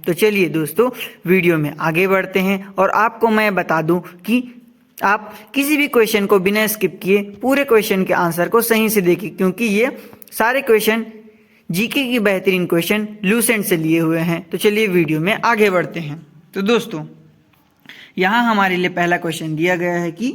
तो चलिए दोस्तों वीडियो में आगे बढ़ते हैं और आपको मैं बता दूं कि आप किसी भी क्वेश्चन को बिना स्किप किए पूरे क्वेश्चन के आंसर को सही से देखिए, क्योंकि ये सारे क्वेश्चन जीके की बेहतरीन क्वेश्चन लूसेंट से लिए हुए हैं। तो चलिए वीडियो में आगे बढ़ते हैं। तो दोस्तों यहाँ हमारे लिए पहला क्वेश्चन दिया गया है कि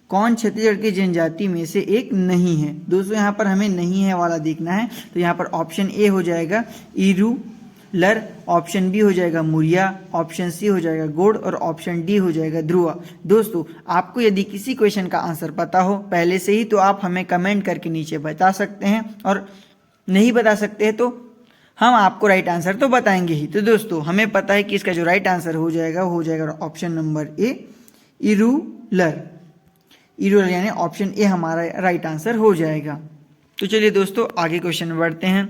कौन छत्तीसगढ़ की जनजाति में से एक नहीं है। दोस्तों यहाँ पर हमें नहीं है वाला देखना है। तो यहाँ पर ऑप्शन ए हो जाएगा इरूलर, ऑप्शन बी हो जाएगा मुरिया, ऑप्शन सी हो जाएगा गोड और ऑप्शन डी हो जाएगा ध्रुवा। दोस्तों आपको यदि किसी क्वेश्चन का आंसर पता हो पहले से ही तो आप हमें कमेंट करके नीचे बता सकते हैं, और नहीं बता सकते हैं तो हम आपको राइट आंसर तो बताएंगे ही। तो दोस्तों हमें पता है कि इसका जो राइट आंसर हो जाएगा वो हो जाएगा ऑप्शन नंबर ए इरूलर। इरूलर यानी ऑप्शन ए हमारा राइट आंसर हो जाएगा। तो चलिए दोस्तों आगे क्वेश्चन में बढ़ते हैं।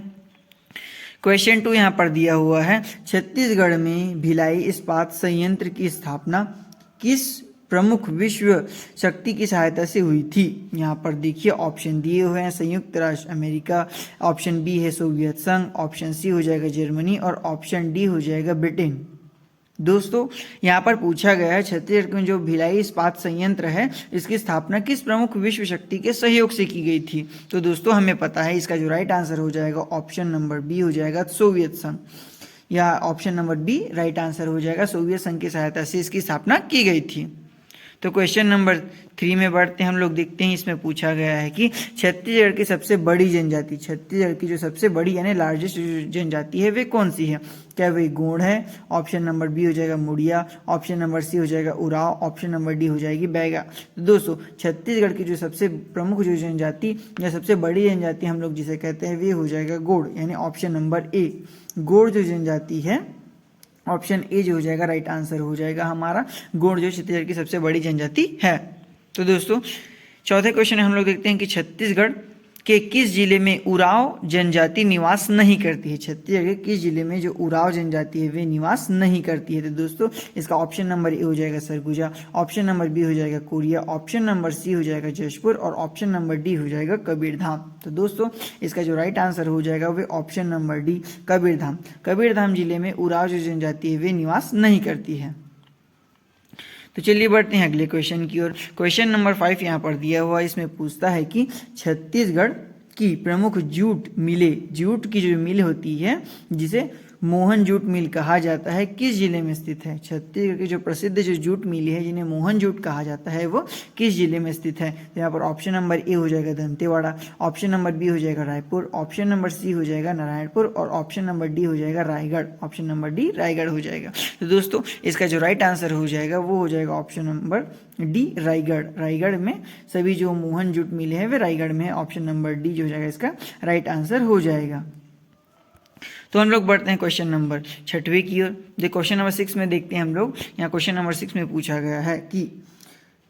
क्वेश्चन 2 यहाँ पर दिया हुआ है, छत्तीसगढ़ में भिलाई इस्पात संयंत्र की स्थापना किस प्रमुख विश्व शक्ति की सहायता से हुई थी। यहाँ पर देखिए ऑप्शन दिए हुए हैं, संयुक्त राष्ट्र अमेरिका, ऑप्शन बी है सोवियत संघ, ऑप्शन सी हो जाएगा जर्मनी और ऑप्शन डी हो जाएगा ब्रिटेन। दोस्तों यहाँ पर पूछा गया है छत्तीसगढ़ में जो भिलाई इस्पात संयंत्र है इसकी स्थापना किस प्रमुख विश्व शक्ति के सहयोग से की गई थी। तो दोस्तों हमें पता है इसका जो राइट आंसर हो जाएगा ऑप्शन नंबर बी हो जाएगा सोवियत संघ, या option number B right answer हो जाएगा, सोवियत संघ की सहायता से इसकी स्थापना की गई थी। तो क्वेश्चन नंबर 3 में बढ़ते हैं। हम लोग देखते हैं इसमें पूछा गया है कि छत्तीसगढ़ की सबसे बड़ी जनजाति, छत्तीसगढ़ की जो सबसे बड़ी यानी लार्जेस्ट जनजाति है वे कौन सी है। क्या वे गोंड है, ऑप्शन नंबर बी हो जाएगा मुड़िया, ऑप्शन नंबर सी हो जाएगा उराव, ऑप्शन नंबर डी हो जाएगी बैगा। तो दोस्तों छत्तीसगढ़ की जो सबसे प्रमुख जो जनजाति या सबसे बड़ी जनजाति हम लोग जिसे कहते हैं वे हो जाएगा गोंड, यानी ऑप्शन नंबर ए गोंड जो जनजाति है, ऑप्शन ए जो हो जाएगा राइट आंसर हो जाएगा हमारा। गोंड जो छत्तीसगढ़ की सबसे बड़ी जनजाति है। तो दोस्तों चौथे क्वेश्चन में हम लोग देखते हैं कि छत्तीसगढ़ के किस जिले में उराव जनजाति निवास नहीं करती है। छत्तीसगढ़ के किस जिले में जो उराव जनजाति है वे निवास नहीं करती है। तो दोस्तों इसका ऑप्शन नंबर ए हो जाएगा सरगुजा, ऑप्शन नंबर बी हो जाएगा कोरिया, ऑप्शन नंबर सी हो जाएगा जशपुर और ऑप्शन नंबर डी हो जाएगा कबीरधाम। तो दोस्तों इसका जो राइट आंसर हो जाएगा वे option number D Kabirdham. Kabirdham जिले में उराव जो जनजाति है वे निवास नहीं करती है। तो चलिए बढ़ते हैं अगले क्वेश्चन की ओर। क्वेश्चन नंबर 5 यहाँ पर दिया हुआ है। इसमें पूछता है कि छत्तीसगढ़ की प्रमुख जूट मिलें, जूट की जो मिल होती है जिसे मोहन जूट मिल कहा जाता है किस जिले में स्थित है। छत्तीसगढ़ की जो प्रसिद्ध जो जूट मिल है जिन्हें मोहन जूट कहा जाता है वो किस जिले में स्थित है। तो यहाँ पर ऑप्शन नंबर ए हो जाएगा दंतेवाड़ा, ऑप्शन नंबर बी हो जाएगा रायपुर, ऑप्शन नंबर सी हो जाएगा नारायणपुर और ऑप्शन नंबर डी हो जाएगा Raigarh. Option number D Raigarh हो जाएगा। तो दोस्तों इसका जो राइट आंसर हो जाएगा वो हो जाएगा option number D Raigarh. Raigarh में सभी जो मोहन जूट मिले हैं वे रायगढ़ में है। ऑप्शन नंबर डी जो हो जाएगा इसका राइट आंसर हो जाएगा। तो हम लोग बढ़ते हैं क्वेश्चन नंबर 6 की ओर। जो क्वेश्चन नंबर 6 में देखते हैं हम लोग, यहाँ क्वेश्चन नंबर 6 में पूछा गया है कि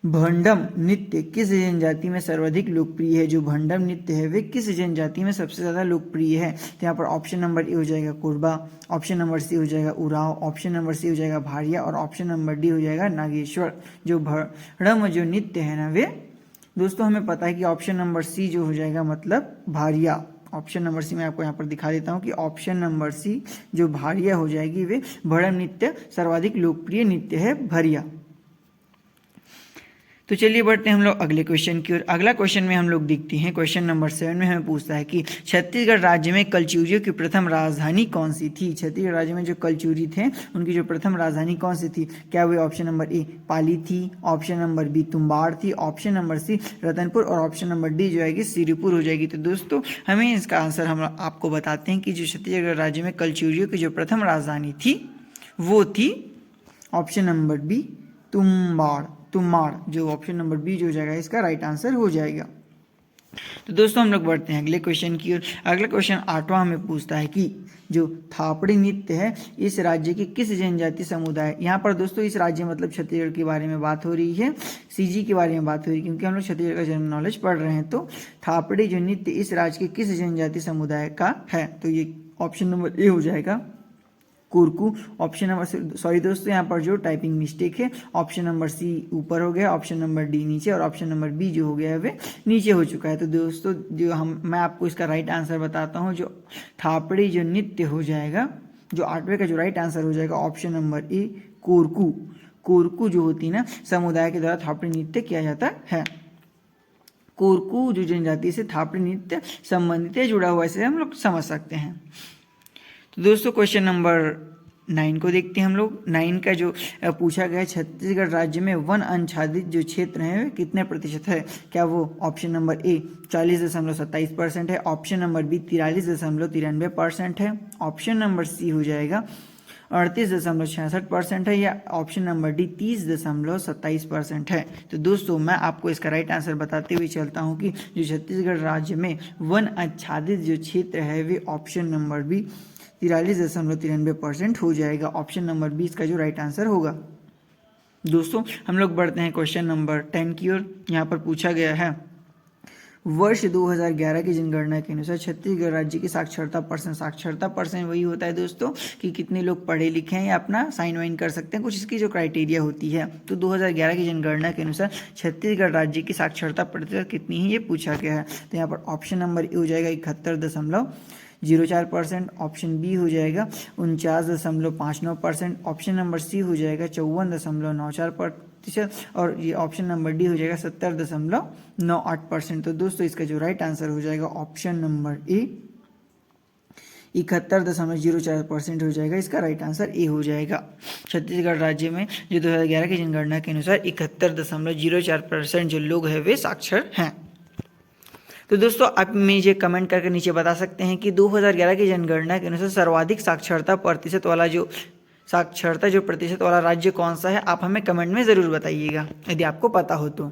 भंडम नृत्य किस जनजाति में सर्वाधिक लोकप्रिय है। जो भंडम नृत्य है वे किस जनजाति में सबसे ज़्यादा लोकप्रिय है। तो यहाँ पर ऑप्शन नंबर ए हो जाएगा कोरबा, ऑप्शन नंबर सी हो जाएगा उराव, ऑप्शन नंबर सी हो जाएगा भारिया और ऑप्शन नंबर डी हो जाएगा नागेश्वर। जो भंडम जो नृत्य है ना वे दोस्तों हमें पता है कि ऑप्शन नंबर सी जो हो जाएगा मतलब भारिया। ऑप्शन नंबर सी मैं आपको यहाँ पर दिखा देता हूँ कि ऑप्शन नंबर सी जो भारिया हो जाएगी वे भरम नृत्य सर्वाधिक लोकप्रिय नृत्य है भरिया। तो चलिए बढ़ते हैं हम लोग अगले क्वेश्चन की ओर। अगला क्वेश्चन में हम लोग देखते हैं क्वेश्चन नंबर 7 में हमें पूछता है कि छत्तीसगढ़ राज्य में कलचुरियों की प्रथम राजधानी कौन सी थी। छत्तीसगढ़ राज्य में जो कलचुरी थे उनकी जो प्रथम राजधानी कौन सी थी। क्या वे ऑप्शन नंबर ए पाली थी, ऑप्शन नंबर बी तुम्बाड़ थी, ऑप्शन नंबर सी रतनपुर और ऑप्शन नंबर डी जो आएगी सिरीपुर हो जाएगी। तो दोस्तों हमें इसका आंसर हम आपको बताते हैं कि जो छत्तीसगढ़ राज्य में कलचुरियों की जो प्रथम राजधानी थी वो थी option number B Tumbbad. Tumbbad जो ऑप्शन नंबर बी जो हो जाएगा इसका राइट आंसर हो जाएगा। तो दोस्तों हम लोग बढ़ते हैं अगले क्वेश्चन की ओर। अगला क्वेश्चन 8वां हमें पूछता है कि जो थापड़ी नृत्य है इस राज्य के किस जनजाति समुदाय। यहाँ पर दोस्तों इस राज्य मतलब छत्तीसगढ़ के बारे में बात हो रही है, सीजी के बारे में बात हो रही है, क्योंकि हम लोग छत्तीसगढ़ का जनरल नॉलेज पढ़ रहे हैं। तो थापड़ी जो नृत्य इस राज्य के किस जनजाति समुदाय का है। तो ये ऑप्शन नंबर ए हो जाएगा कुरकू। ऑप्शन नंबर सॉरी दोस्तों यहाँ पर जो टाइपिंग मिस्टेक है, ऑप्शन नंबर सी ऊपर हो गया, ऑप्शन नंबर डी नीचे और ऑप्शन नंबर बी जो हो गया है वे नीचे हो चुका है। तो दोस्तों जो मैं आपको इसका राइट आंसर बताता हूँ। जो थापड़ी जो नृत्य हो जाएगा जो 8वें का जो राइट आंसर हो जाएगा ऑप्शन नंबर ए कोरकू। कोरकू जो होती है ना, समुदाय के द्वारा थापड़ी नृत्य किया जाता है। कोरकू जो जनजाति से थापड़ी नृत्य संबंधित है, जुड़ा हुआ, इसे हम लोग समझ सकते हैं। तो दोस्तों क्वेश्चन नंबर 9 को देखते हैं हम लोग। 9 का जो पूछा गया है, छत्तीसगढ़ राज्य में वन आच्छादित जो क्षेत्र है वे कितने प्रतिशत है? क्या वो ऑप्शन नंबर ए 40.27% है, ऑप्शन नंबर बी 43.93% है, ऑप्शन नंबर सी हो जाएगा 38.66% है, या ऑप्शन नंबर डी 30.27% है। तो दोस्तों मैं आपको इसका राइट आंसर बताते हुए चलता हूँ कि जो छत्तीसगढ़ राज्य में वन आच्छादित जो क्षेत्र है वे ऑप्शन नंबर बी 43.93% हो जाएगा। ऑप्शन नंबर 20 का जो राइट आंसर होगा। दोस्तों हम लोग बढ़ते हैं क्वेश्चन नंबर 10 की ओर। यहाँ पर पूछा गया है, वर्ष 2011 की जनगणना के अनुसार छत्तीसगढ़ राज्य की साक्षरता परसेंट। साक्षरता परसेंट वही होता है दोस्तों कि कितने लोग पढ़े लिखे हैं या अपना साइन वाइन कर सकते हैं, कुछ इसकी जो क्राइटेरिया होती है। तो 2011 की जनगणना के अनुसार छत्तीसगढ़ राज्य की साक्षरता प्रतिशत कितनी है ये पूछा गया है। तो यहाँ पर ऑप्शन नंबर ए हो जाएगा 71.04%, ऑप्शन बी हो जाएगा 49.59%, ऑप्शन नंबर सी हो जाएगा 54.94%, और ये ऑप्शन नंबर डी हो जाएगा 70.98%। तो दोस्तों इसका जो राइट आंसर हो जाएगा ऑप्शन नंबर ए 71.04% हो जाएगा। इसका राइट आंसर ए हो जाएगा। छत्तीसगढ़ राज्य में जो 2011 की जनगणना के अनुसार 71.04% जो लोग हैं वे साक्षर हैं। तो दोस्तों आप मुझे कमेंट करके नीचे बता सकते हैं कि 2011 की जनगणना के अनुसार सर्वाधिक साक्षरता प्रतिशत वाला राज्य कौन सा है? आप हमें कमेंट में ज़रूर बताइएगा यदि आपको पता हो तो।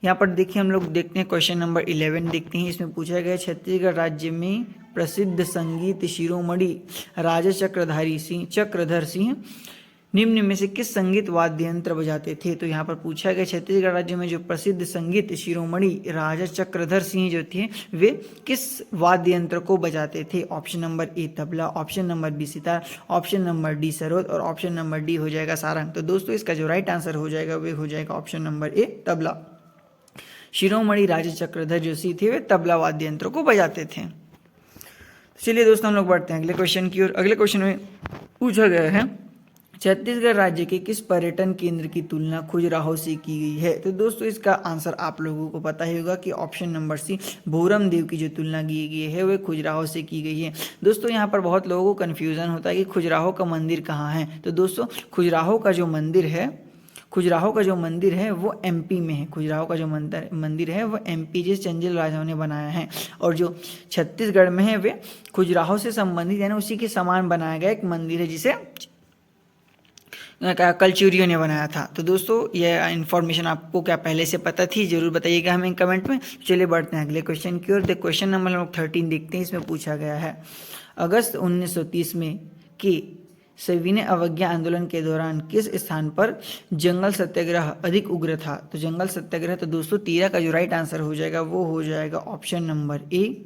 यहाँ पर देखिए हम लोग देखते हैं क्वेश्चन नंबर 11 देखते हैं। इसमें पूछा गया छत्तीसगढ़ राज्य में प्रसिद्ध संगीत शिरोमणि राजा चक्रधर सिंह निम्न में से किस संगीत वाद्य यंत्र बजाते थे? तो यहाँ पर पूछा गया छत्तीसगढ़ राज्य में जो प्रसिद्ध संगीत शिरोमणि राजा चक्रधर सिंह जो थे वे किस वाद्य यंत्र को बजाते थे? ऑप्शन नंबर ए तबला, ऑप्शन नंबर बी सितार, ऑप्शन नंबर डी सरोद, और ऑप्शन नंबर डी हो जाएगा सारंग। तो दोस्तों इसका जो राइट आंसर हो जाएगा वे हो जाएगा ऑप्शन नंबर ए तबला। शिरोमणि राजा चक्रधर जो सिंह थे वे तबला वाद्य यंत्र को बजाते थे। चलिए दोस्तों हम लोग बढ़ते हैं अगले क्वेश्चन की ओर। अगले क्वेश्चन में पूछा गया है छत्तीसगढ़ राज्य के किस पर्यटन केंद्र की तुलना खजुराहो से की गई है? तो दोस्तों इसका आंसर आप लोगों को पता ही होगा कि ऑप्शन नंबर सी भोरम देव की जो तुलना की गई है वह खजुराहो से की गई है। दोस्तों यहाँ पर बहुत लोगों को कन्फ्यूज़न होता है कि खजुराहो का मंदिर कहाँ है। तो दोस्तों खजुराहो का जो मंदिर है वो एमपी में है। खजुराहो का जो मंदिर है वो एमपी जिस चंदेल राजाओं ने बनाया है, और जो छत्तीसगढ़ में है वे खजुराहो से संबंधित यानी उसी के समान बनाया गया एक मंदिर है जिसे कलचुरियों ने बनाया था। तो दोस्तों यह इन्फॉर्मेशन आपको क्या पहले से पता थी? जरूर बताइएगा हमें कमेंट में। चलिए बढ़ते हैं अगले क्वेश्चन की ओर। क्वेश्चन नंबर 13 देखते हैं। इसमें पूछा गया है अगस्त 1930 में कि सविनय अवज्ञा आंदोलन के दौरान किस स्थान पर जंगल सत्याग्रह अधिक उग्र था? तो जंगल सत्याग्रह तो दोस्तों 13 का जो राइट आंसर हो जाएगा वो हो जाएगा ऑप्शन नंबर ए।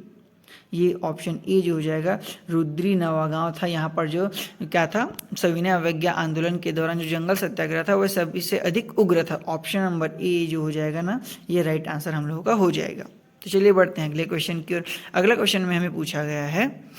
ये ऑप्शन ए जो हो जाएगा रुद्री नवागांव था। यहाँ पर जो क्या था सविनय अवज्ञा आंदोलन के दौरान जो जंगल सत्याग्रह था वह सभी से अधिक उग्र था। ऑप्शन नंबर ए जो हो जाएगा ना ये राइट आंसर हम लोगों का हो जाएगा। तो चलिए बढ़ते हैं अगले क्वेश्चन की ओर। अगला क्वेश्चन में हमें पूछा गया है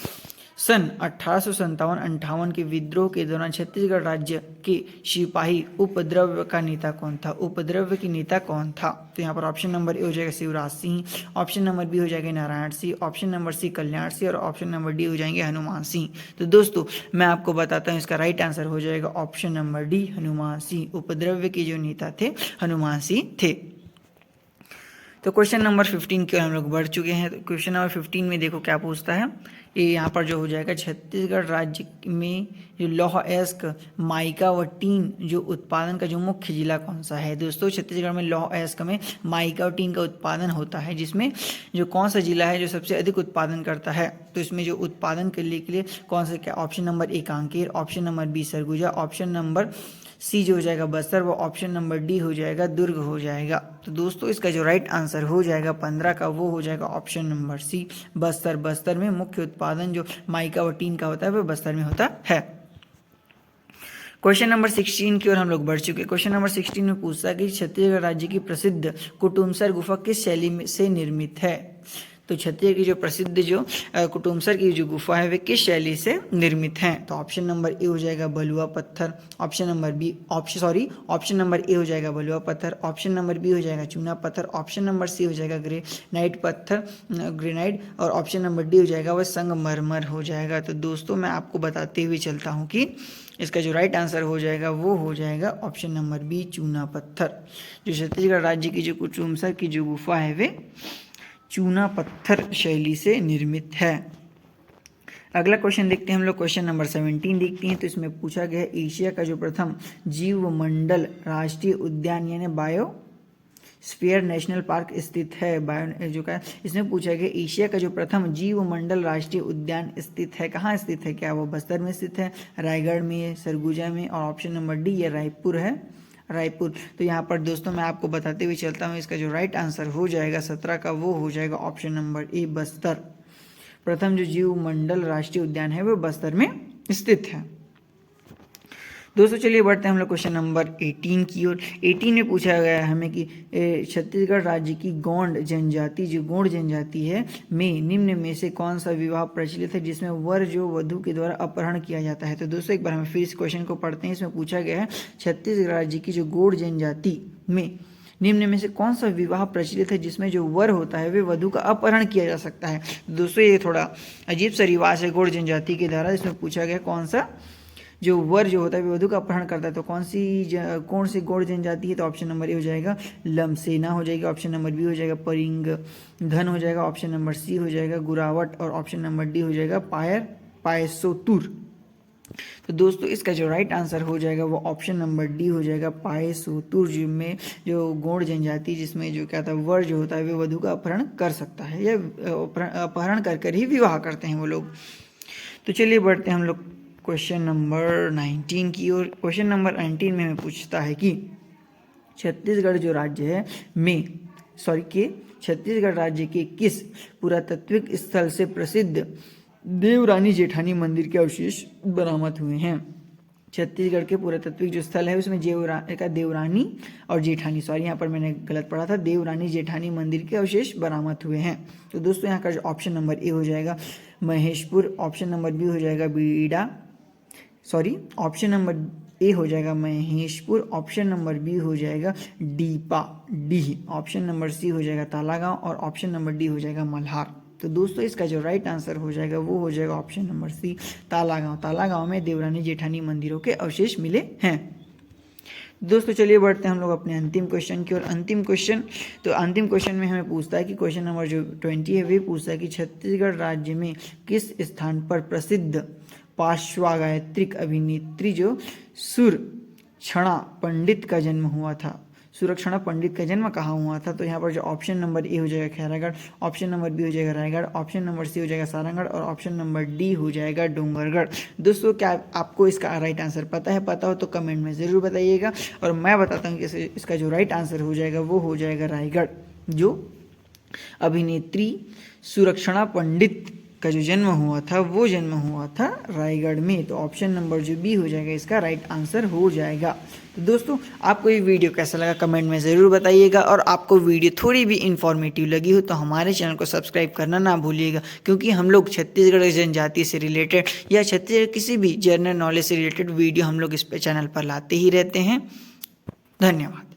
सन 1857-58 के विद्रोह के दौरान छत्तीसगढ़ राज्य के सिपाही उपद्रव का नेता कौन था? उपद्रव की नेता कौन था? तो यहाँ पर ऑप्शन नंबर ए हो जाएगा Shivraj Singh, option number B हो जाएगा Narayan Singh, option number C Kalyan Singh, और ऑप्शन नंबर डी हो जाएंगे हनुमान सिंह। तो दोस्तों मैं आपको बताता हूँ इसका राइट आंसर हो जाएगा option number D Hanuman Singh. उपद्रव के जो नेता थे हनुमान सिंह थे। तो क्वेश्चन नंबर 15 की ओर हम लोग बढ़ चुके हैं। तो क्वेश्चन नंबर 15 में देखो क्या पूछता है। ये यहाँ पर जो हो जाएगा छत्तीसगढ़ राज्य में जो लौह अयस्क माइका व टीन जो उत्पादन का जो मुख्य जिला कौन सा है? दोस्तों छत्तीसगढ़ में लौह अयस्क में माइका और टीन का उत्पादन होता है, जिसमें जो कौन सा जिला है जो सबसे अधिक उत्पादन करता है? तो इसमें जो उत्पादन के लिए कौन सा क्या? Option number A Kanker, option number B Surguja, option number C जो हो जाएगा बस्तर, व ऑप्शन नंबर डी हो जाएगा दुर्ग हो जाएगा। तो दोस्तों इसका जो राइट आंसर हो जाएगा 15 का वो हो जाएगा option number C Bastar. Bastar में मुख्य उत्पादन जो माइका व टीन का होता है वह बस्तर में होता है। क्वेश्चन नंबर 16 की ओर हम लोग बढ़ चुके। क्वेश्चन नंबर 16 में पूछता है कि छत्तीसगढ़ राज्य की प्रसिद्ध कुटुमसर गुफा किस शैली से निर्मित है? तो छत्तीसगढ़ की जो प्रसिद्ध जो कुटुमसर की जो गुफा है वे किस शैली से निर्मित है? तो ऑप्शन नंबर ए हो जाएगा बलुआ पत्थर, ऑप्शन नंबर ए हो जाएगा बलुआ पत्थर, ऑप्शन नंबर बी हो जाएगा चूना पत्थर, ऑप्शन नंबर सी हो जाएगा ग्रेनाइट पत्थर ग्रेनाइट, और ऑप्शन नंबर डी हो जाएगा वह संगमरमर हो जाएगा। तो दोस्तों मैं आपको बताते हुए चलता हूँ कि इसका जो राइट आंसर हो जाएगा वो हो जाएगा ऑप्शन नंबर बी चूना पत्थर। जो छत्तीसगढ़ राज्य की जो कुटुमसर की जो गुफा है वे चूना पत्थर शैली से निर्मित है। अगला क्वेश्चन देखते हैं हम लोग, क्वेश्चन नंबर 17 देखते हैं। तो इसमें पूछा गया है एशिया का जो प्रथम जीवमंडल राष्ट्रीय उद्यान यानी बायोस्फीयर नेशनल पार्क स्थित है। जो का इसमें पूछा गया एशिया का जो प्रथम जीवमंडल राष्ट्रीय उद्यान स्थित है, कहाँ स्थित है? क्या वो बस्तर में स्थित है, रायगढ़ में, सरगुजा में, और ऑप्शन नंबर डी ये रायपुर है, रायपुर। तो यहाँ पर दोस्तों मैं आपको बताते हुए चलता हूँ इसका जो राइट आंसर हो जाएगा 17 का वो हो जाएगा ऑप्शन नंबर ए बस्तर। प्रथम जो जीवमंडल राष्ट्रीय उद्यान है वो बस्तर में स्थित है। दोस्तों चलिए बढ़ते हैं हम लोग क्वेश्चन नंबर 18 की ओर। 18 में पूछा गया है हमें कि छत्तीसगढ़ राज्य की गौंड जनजाति जो गौंड जनजाति है में निम्न में से कौन सा विवाह प्रचलित है जिसमें वर जो वधु के द्वारा अपहरण किया जाता है? तो दोस्तों एक बार हम फिर इस क्वेश्चन को पढ़ते हैं। इसमें पूछा गया है छत्तीसगढ़ राज्य की जो गौंड जनजाति में निम्न में से कौन सा विवाह प्रचलित है जिसमें जो वर होता है वे वधु का अपहरण किया जा सकता है? दोस्तों ये थोड़ा अजीब सा रिवाज है गौड़ जनजाति के द्वारा। इसमें पूछा गया कौन सा जो वर जो होता है वे वधु का अपहरण करता है, तो कौन सी गौड़ जनजाति है? तो ऑप्शन नंबर ए हो जाएगा लमसेना हो जाएगी, ऑप्शन नंबर बी हो जाएगा परिंगधन हो जाएगा, ऑप्शन नंबर सी हो जाएगा गुरावट, और ऑप्शन नंबर डी हो जाएगा पायसोतुर। तो दोस्तों इसका जो राइट आंसर हो जाएगा वो ऑप्शन नंबर डी हो जाएगा पायसोतुर, जिसमें जो गौड़ जनजाति जिसमें जो क्या था वर जो होता है वे वधु का अपहरण कर सकता है या अपहरण कर ही विवाह करते हैं वो लोग। तो चलिए बढ़ते हैं हम लोग क्वेश्चन नंबर 19 की ओर। क्वेश्चन नंबर 19 में हमें पूछता है कि छत्तीसगढ़ जो राज्य है छत्तीसगढ़ राज्य के किस पुरातात्विक स्थल से प्रसिद्ध देवरानी जेठानी मंदिर के अवशेष बरामद हुए हैं? छत्तीसगढ़ के पुरातात्विक जो स्थल है उसमें देवरानी और जेठानी, यहाँ पर मैंने गलत पढ़ा था, देवरानी जेठानी मंदिर के अवशेष बरामद हुए हैं। तो दोस्तों यहाँ का जो ऑप्शन नंबर ए हो जाएगा महेशपुर, ऑप्शन नंबर बी हो जाएगा ऑप्शन नंबर ए हो जाएगा महेशपुर, ऑप्शन नंबर बी हो जाएगा डीही, ऑप्शन नंबर सी हो जाएगा तालागांव, और ऑप्शन नंबर डी हो जाएगा मल्हार। तो दोस्तों इसका जो राइट आंसर हो जाएगा वो हो जाएगा ऑप्शन नंबर सी तालागांव में देवरानी जेठानी मंदिरों के अवशेष मिले हैं। दोस्तों चलिए बढ़ते हैं हम लोग अपने अंतिम क्वेश्चन की ओर। अंतिम क्वेश्चन में हमें पूछता है कि क्वेश्चन नंबर जो 20 है वे पूछता है कि छत्तीसगढ़ राज्य में किस स्थान पर प्रसिद्ध पार्श्वगायत्रिक अभिनेत्री जो सुरक्षणा पंडित का जन्म हुआ था? सुरक्षणा पंडित का जन्म कहाँ हुआ था? तो यहाँ पर जो ऑप्शन नंबर ए हो जाएगा खैरागढ़, ऑप्शन नंबर बी हो जाएगा रायगढ़, ऑप्शन नंबर सी हो जाएगा सारंगढ़, और ऑप्शन नंबर डी हो जाएगा डोंगरगढ़। दोस्तों क्या आपको इसका राइट आंसर पता है? पता हो तो कमेंट में ज़रूर बताइएगा, और मैं बताता हूँ कि इसका जो राइट आंसर हो जाएगा वो हो जाएगा रायगढ़। जो अभिनेत्री सुरक्षणा पंडित का जो जन्म हुआ था वो जन्म हुआ था रायगढ़ में। तो ऑप्शन नंबर जो बी हो जाएगा इसका राइट आंसर हो जाएगा। तो दोस्तों आपको ये वीडियो कैसा लगा कमेंट में ज़रूर बताइएगा, और आपको वीडियो थोड़ी भी इन्फॉर्मेटिव लगी हो तो हमारे चैनल को सब्सक्राइब करना ना भूलिएगा, क्योंकि हम लोग छत्तीसगढ़ जनजाति से रिलेटेड या छत्तीसगढ़ किसी भी जनरल नॉलेज से रिलेटेड वीडियो हम लोग इस चैनल पर लाते ही रहते हैं। धन्यवाद।